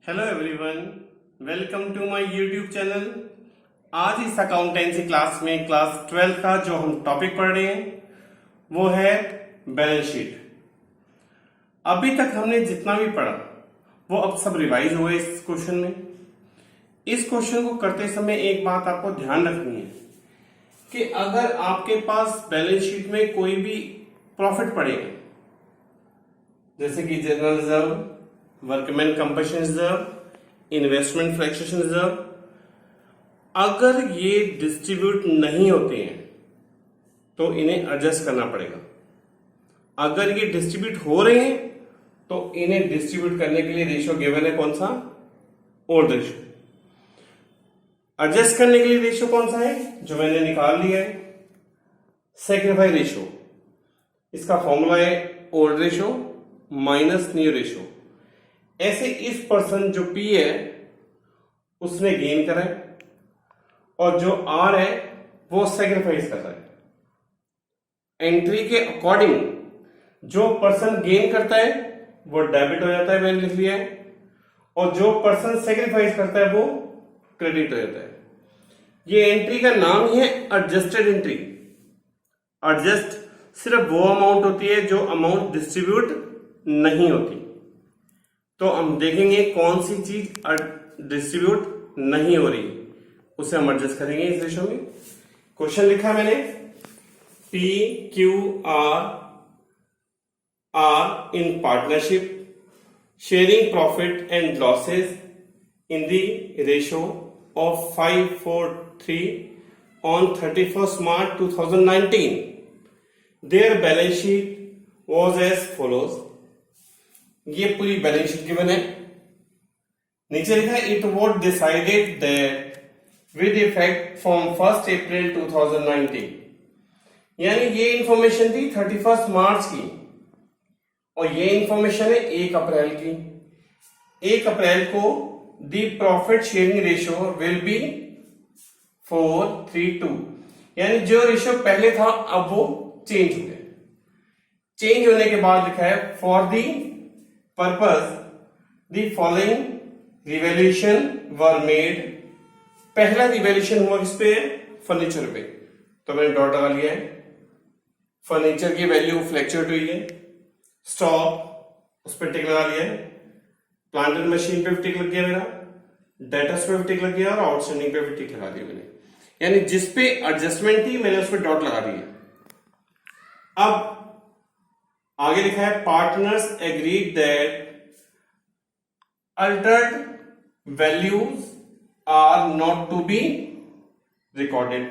Hello everyone, welcome to my YouTube channel. आज इस accountancy class में क्लास 12 का जो हम टॉपिक पढ़ रहे हैं वो है बैलेंस शीट। अभी तक हमने जितना भी पढ़ा वो अब सब रिवाइज हुआ इस क्वेश्चन में। इस क्वेश्चन को करते समय एक बात आपको ध्यान रखनी है कि अगर आपके पास बैलेंस शीट में कोई भी प्रॉफिट पड़ेगा, जैसे कि general reserve, workman compensation reserve, investment fluctuation reserve, अगर ये डिस्ट्रीब्यूट नहीं होते हैं तो इन्हें एडजस्ट करना पड़ेगा। अगर ये डिस्ट्रीब्यूट हो रहे हैं तो इन्हें डिस्ट्रीब्यूट करने के लिए रेशियो गिवन है, कौन सा? Odd ratio. एडजस्ट करने के लिए रेशियो कौन सा है जो मैंने निकाल लिया है? Sacrifice ratio. इसका फॉर्मूला है old ratio minus new ratio. ऐसे इस पर्सन जो पी है उसने गेन करा है और जो आर है वो सैक्रिफाइस कर रहा है। एंट्री के अकॉर्डिंग जो पर्सन गेन करता है वो डेबिट हो जाता है, मैंने लिख लिया है, और जो पर्सन सैक्रिफाइस करता है वो क्रेडिट हो जाता है। ये एंट्री का नाम ही है एडजस्टेड एंट्री। एडजस्ट सिर्फ वो अमाउंट होती है जो अमाउंट डिस्ट्रीब्यूट नहीं होती। तो हम देखेंगे कौन सी चीज डिस्ट्रीब्यूट नहीं हो रही, उसे हम एडजस्ट करेंगे इस रेशियो में। क्वेश्चन लिखा है मैंने, P Q R in partnership sharing profit and losses in the ratio of 5:4:3 on 31st March 2019. Their balance sheet was as follows. ये पूरी बैलेंस शीट गिवन है। नीचे लिखा है it was decided that with effect from 1 अप्रैल 2019। यानी ये information थी 31 मार्च की और ये इंफॉर्मेशन है 1 अप्रैल की। 1 अप्रैल को the profit sharing ratio will be 4:3:2। यानी जो रेशियो पहले था अब वो चेंज हो गया। चेंज होने के बाद लिखा है for the purpose the following revaluation were made. पहला रिवैल्यूएशन हुआ किस पे? फर्नीचर पे, तो मैंने डॉट लगा लिया है। फर्नीचर की वैल्यू फ्लैक्चुएट हुई है। स्टॉक उस पर टिक लगा लिया है। प्लांट एंड मशीन पे भी टिक लग गया मेरा, डेटर्स पे भी टिक लग गया और आउटस्टैंडिंग पे भी टिक लगा दिया मैंने। यानी जिस पे एडजस्टमेंट थी मैंने उस पर डॉट लगा दिया। अब आगे लिखा है partners agreed that altered values are not to be recorded.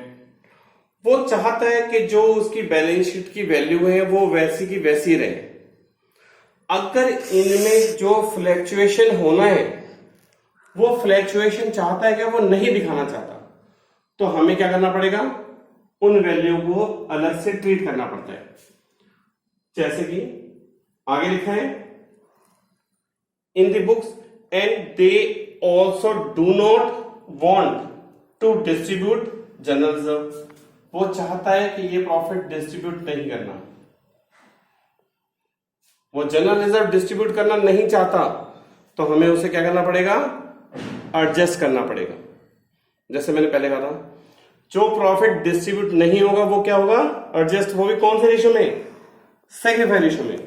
वो चाहता है कि जो उसकी बैलेंस शीट की वैल्यू है वो वैसी की वैसी रहे। अगर इनमें जो फ्लैक्चुएशन होना है वो फ्लैक्चुएशन चाहता है कि वो नहीं दिखाना चाहता, तो हमें क्या करना पड़ेगा? उन वैल्यू को अलग से ट्रीट करना पड़ता है। जैसे कि आगे लिखा है in the books and they also do not want to distribute general reserve. वो चाहता है कि ये प्रॉफिट डिस्ट्रीब्यूट नहीं करना। वो जनरल रिजर्व डिस्ट्रीब्यूट करना नहीं चाहता, तो हमें उसे क्या करना पड़ेगा? एडजस्ट करना पड़ेगा। जैसे मैंने पहले कहा था, जो प्रॉफिट डिस्ट्रीब्यूट नहीं होगा वो क्या होगा? एडजस्ट होगी। कौन से रेशियो में? सैक्रिफाइस रेशियो में।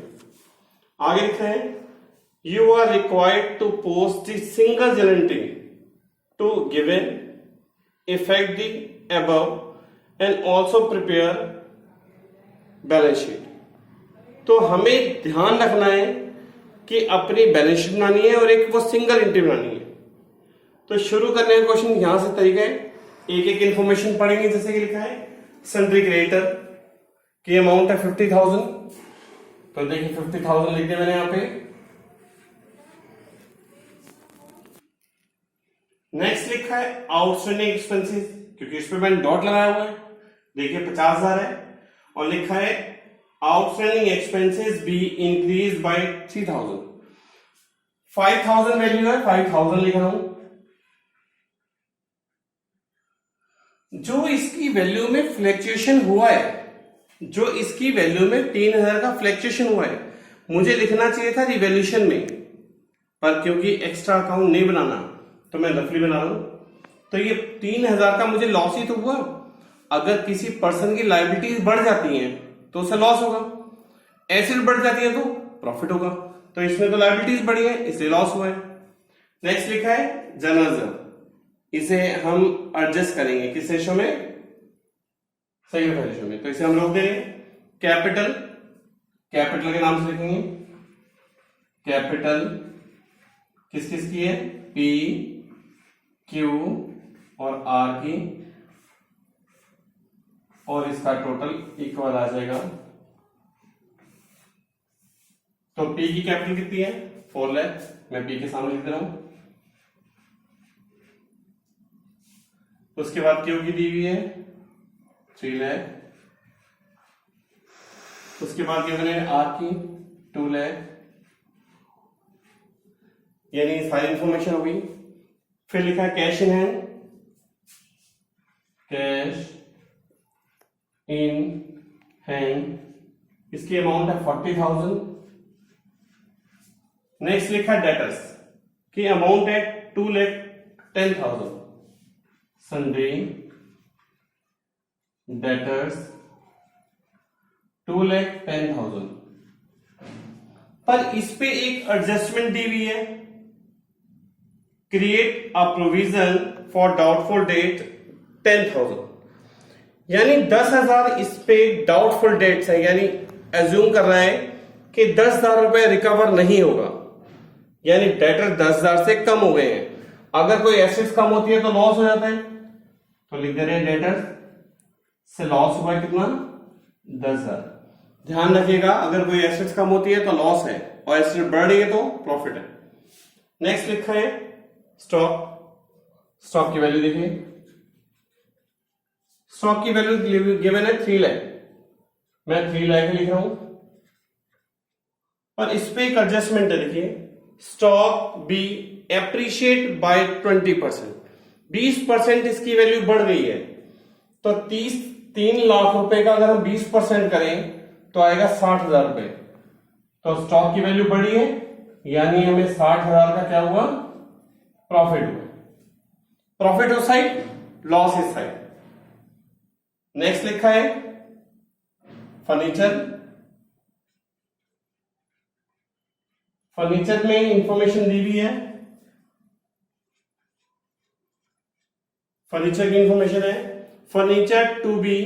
आगे लिखा है you are required to post the single journal entry to given effect the above and also prepare balance sheet. तो हमें ध्यान रखना है कि अपनी बैलेंस शीट बनानी है और एक वो सिंगल एंट्री बनानी है। तो शुरू करने का क्वेश्चन यहां से तरीका है, एक एक इंफॉर्मेशन पढ़ेंगे। जैसे कि लिखा है सन्ड्री क्रेडिटर की अमाउंट है 50,000, तो देखिए 50,000 लिख दिया मैंने यहां पे। नेक्स्ट लिखा है आउटस्टैंडिंग एक्सपेंसेस, क्योंकि इस पे मैंने डॉट लगाया हुआ है। देखिए 50,000 है और लिखा है outstanding expenses be increase by 3,000। 5,000 value है, 5,000 लिख रहा हूं। जो इसकी वैल्यू में फ्लैक्चुएशन हुआ है, जो इसकी वैल्यू में 3,000 का फ्लैक्चुएशन हुआ है, मुझे लिखना चाहिए था रिवैल्यूएशन में। पर क्योंकि एक्स्ट्रा अकाउंट नहीं बनाना तो मैं रफली बना रहा हूं। तो ये 3000 का मुझे लॉस ही तो हुआ। अगर किसी पर्सन की लायबिलिटीज बढ़ जाती हैं तो उसे लॉस होगा, एसेट बढ़ जाती है तो प्रॉफिट होगा। तो इसमें तो लायबिलिटीज बढ़ी है इसलिए लॉस हुआ है। नेक्स्ट लिखा है जनरल रिजर्व, इसे हम एडजस्ट करेंगे किस रेशो में, सेकंड रेशो में। तो इसे हम लोग देंगे कैपिटल, कैपिटल के नाम से लिखेंगे। कैपिटल किस किस की है, पी क्यू और आर की, और इसका टोटल इक्वल आ जाएगा। तो पी की कैपिटल कितनी है 4 लाख, मैं पी के सामने लिख दे रहा हूं। उसके बाद क्यू की दी हुई है 3 लाख, उसके बाद गिवन है आर की 2 लाख, यानी सारी इंफॉर्मेशन हो गई। फिर लिखा है cash in hand, cash in hand, इसकी अमाउंट है 40,000। नेक्स्ट लिखा है डेटर्स की अमाउंट है 2,10,000। Sunday debtors 2,10,000। पर इस पे एक एडजस्टमेंट दी हुई है, create a provision for doubtful debt 10,000, यानी 10,000 इस पे डाउटफुल डेट्स है, यानी एज्यूम कर रहा है कि 10,000 रुपए रिकवर नहीं होगा, यानी डेटर 10,000 से कम हो गए हैं। अगर कोई एसेट्स कम होती है तो लॉस हो जाता है, तो लिख दे रहे हैं डेटर से लॉस हुआ है कितना 10,000। ध्यान रखिएगा अगर कोई एसेट्स कम होती है तो लॉस है और एसेट बढ़ रही है तो प्रॉफिट है। नेक्स्ट लिखा है स्टॉक, स्टॉक की वैल्यू देखिए, स्टॉक की वैल्यू गिवन है 3 लाख, मैं 3 लाख लिख रहा हूं। और इस पे एक एडजस्टमेंट है, देखिए स्टॉक बी एप्रिशिएट बाय 20%, 20% इसकी वैल्यू बढ़ गई है। तो 3 लाख रुपए का अगर हम 20% करें तो आएगा 60,000 रुपए। तो स्टॉक की वैल्यू बढ़ी है, यानी हमें 60,000 का क्या हुआ प्रॉफिट हुआ। प्रॉफिट उस साइड, लॉस इस साइड। नेक्स्ट लिखा है फर्नीचर, फर्नीचर में इंफॉर्मेशन दी हुई है, फर्नीचर की इंफॉर्मेशन है furniture to be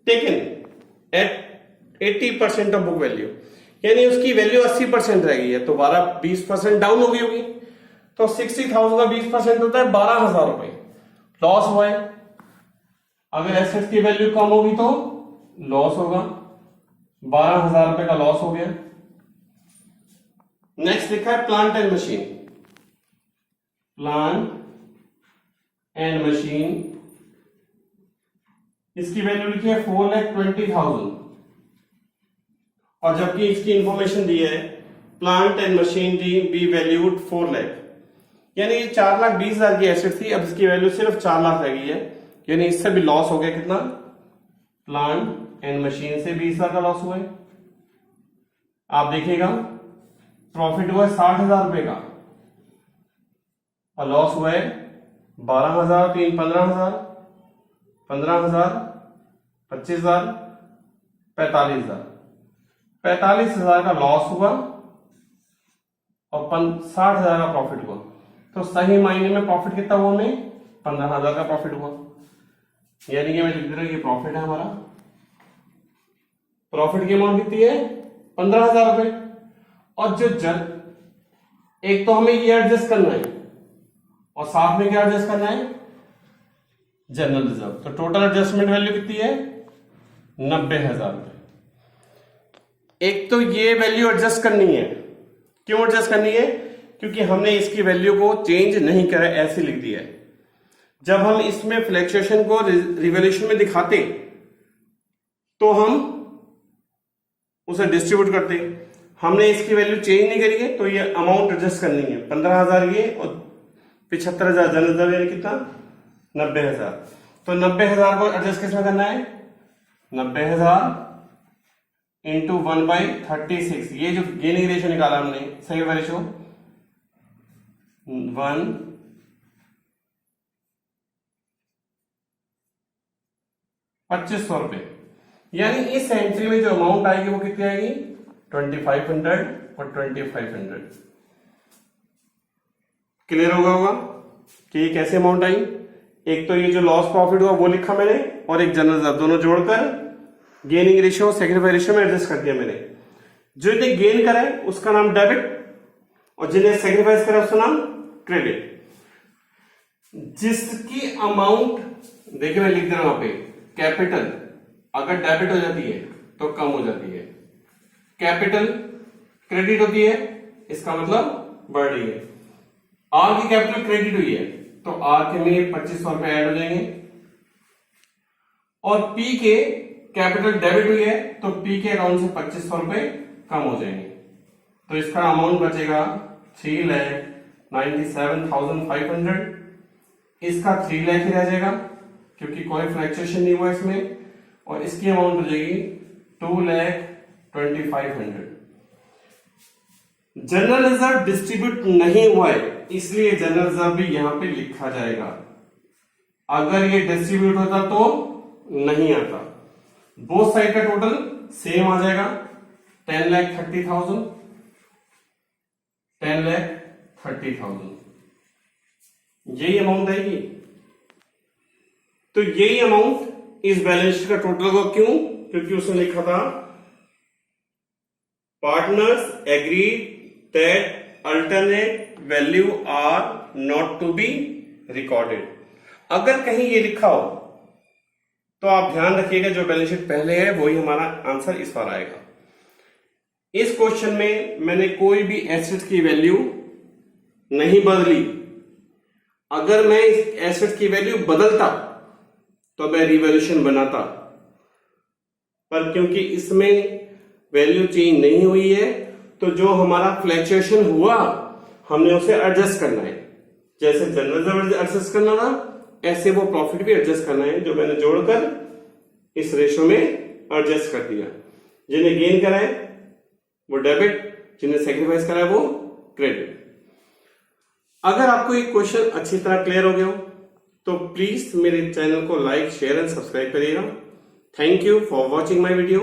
taken at 80% of book value, यानी उसकी वैल्यू 80% रह गई है, तो 20% डाउन हो गई होगी। तो 60,000 का 20% होता है 12,000 रुपए, लॉस हुआ है। अगर एसेट्स की वैल्यू कम होगी तो लॉस होगा, 12,000 रुपए का लॉस हो गया। नेक्स्ट लिखा है plant and machine, plant and machine, इसकी वैल्यू लिखी है 4,20,000, और जबकि इसकी इंफॉर्मेशन दी है plant and machinery be valued 4 lakh, यानी ये 4,20,000 की एसेट थी, अब इसकी वैल्यू सिर्फ 4 लाख रह गई है, यानी इससे भी लॉस हो गया कितना, प्लांट एंड मशीन से 20,000 का लॉस हुआ है। आप देखिएगा प्रॉफिट हुआ है 60,000 रुपए का और लॉस हुआ है 12,000, 15,000, 15,000, 25,000, 45,000, 45,000 का लॉस हुआ और 60,000 का प्रॉफिट हुआ। तो सही मायने में प्रॉफिट कितना हुआ हमें 15,000 का प्रॉफिट हुआ, यानी कि मैं लिख दे रहा हूं ये प्रॉफिट है हमारा। प्रॉफिट की अमाउंट कितनी है 15,000 रुपए। और जो एक तो हमें ये एडजस्ट करना है और साथ में क्या एडजस्ट करना है जनरल रिजर्व। तो टोटल एडजस्टमेंट वैल्यू कितनी है 90,000 रुपए। एक तो ये वैल्यू एडजस्ट करनी है, क्यों एडजस्ट करनी है, क्योंकि हमने इसकी वैल्यू को चेंज नहीं करा, ऐसे लिख दिया है। जब हम इसमें फ्लैक्चुएशन को रिवॉल्यूशन में दिखाते तो हम उसे डिस्ट्रीब्यूट करते, हमने इसकी वैल्यू चेंज नहीं करी है, तो ये अमाउंट एडजस्ट करनी है 15,000 ये और 75,000 जनरल यानी कितना 90,000। तो 90,000 को एडजस्ट किस में करना है 90,000 इंटू 1/36, ये जो गेनिंग रेशियो निकाला हमने सही रेशियो ₹2500, यानी इस एंट्री में जो अमाउंट आएगी वो कितनी आएगी 2500 और 2500। क्लियर होगा कि ये कैसे अमाउंट आई। एक तो ये जो लॉस प्रॉफिट हुआ वो लिखा मैंने, और एक जनरल रिजर्व, दोनों जोड़कर गेनिंग रेशियो और सेक्रीफाइस रेशियो में एडजस्ट कर दिया मैंने। जो इन्हें गेन करा है उसका नाम डेबिट, और जिन्हें सेक्रीफाइस करा उसका नाम क्रेडिट। जिसकी अमाउंट देखिए मैं लिख दे रहा हूं वहां पे, कैपिटल अगर डेबिट हो जाती है तो कम हो जाती है, कैपिटल क्रेडिट होती है इसका मतलब बढ़ रही है। आर की कैपिटल क्रेडिट हुई है तो आर के में 2500 रुपए ऐड हो जाएंगे, और पी के कैपिटल डेबिट हुई है तो पी के अकाउंट से 2500 रुपए कम हो जाएंगे। तो इसका अमाउंट बचेगा 3,97,500। इसका 3 लाख ही रह जाएगा क्योंकि कोई फ्लक्चुएशन नहीं हुआ इसमें, और इसकी अमाउंट हो जाएगी 2,25,500। जनरल रिजर्व डिस्ट्रीब्यूट नहीं हुआ है इसलिए जनरल रिजर्व भी यहां पे लिखा जाएगा। अगर ये डिस्ट्रीब्यूट होता तो नहीं आता। बोथ साइड का टोटल सेम आ जाएगा 10,30,000, 10,30,000 यही अमाउंट आएगी। तो यही अमाउंट इस बैलेंस शीट का टोटल होगा। क्यों? क्योंकि उसने लिखा था partners agree that alternate value are not to be recorded. अगर कहीं ये लिखा हो तो आप ध्यान रखिएगा जो बैलेंस शीट पहले है वही हमारा आंसर इस बार आएगा। इस क्वेश्चन में मैंने कोई भी एसेट की वैल्यू नहीं बदली। अगर मैं इस एसेट की वैल्यू बदलता तो मैं रिवैल्यूएशन बनाता, पर क्योंकि इसमें वैल्यू चेंज नहीं हुई है तो जो हमारा फ्लक्चुएशन हुआ हमने उसे एडजस्ट करना है। जैसे जनरल रिजर्व एडजस्ट करना था ऐसे वो प्रॉफिट भी एडजस्ट करना है, जो मैंने जोड़कर इस रेशो में एडजस्ट कर दिया। जिन्हें गेन करा है वो डेबिट, जिन्हें सेक्रीफाइस करा है वो क्रेडिट। अगर आपको ये क्वेश्चन अच्छी तरह क्लियर हो गया हो तो प्लीज मेरे चैनल को लाइक, शेयर एंड सब्सक्राइब करिएगा। Thank you for watching my video.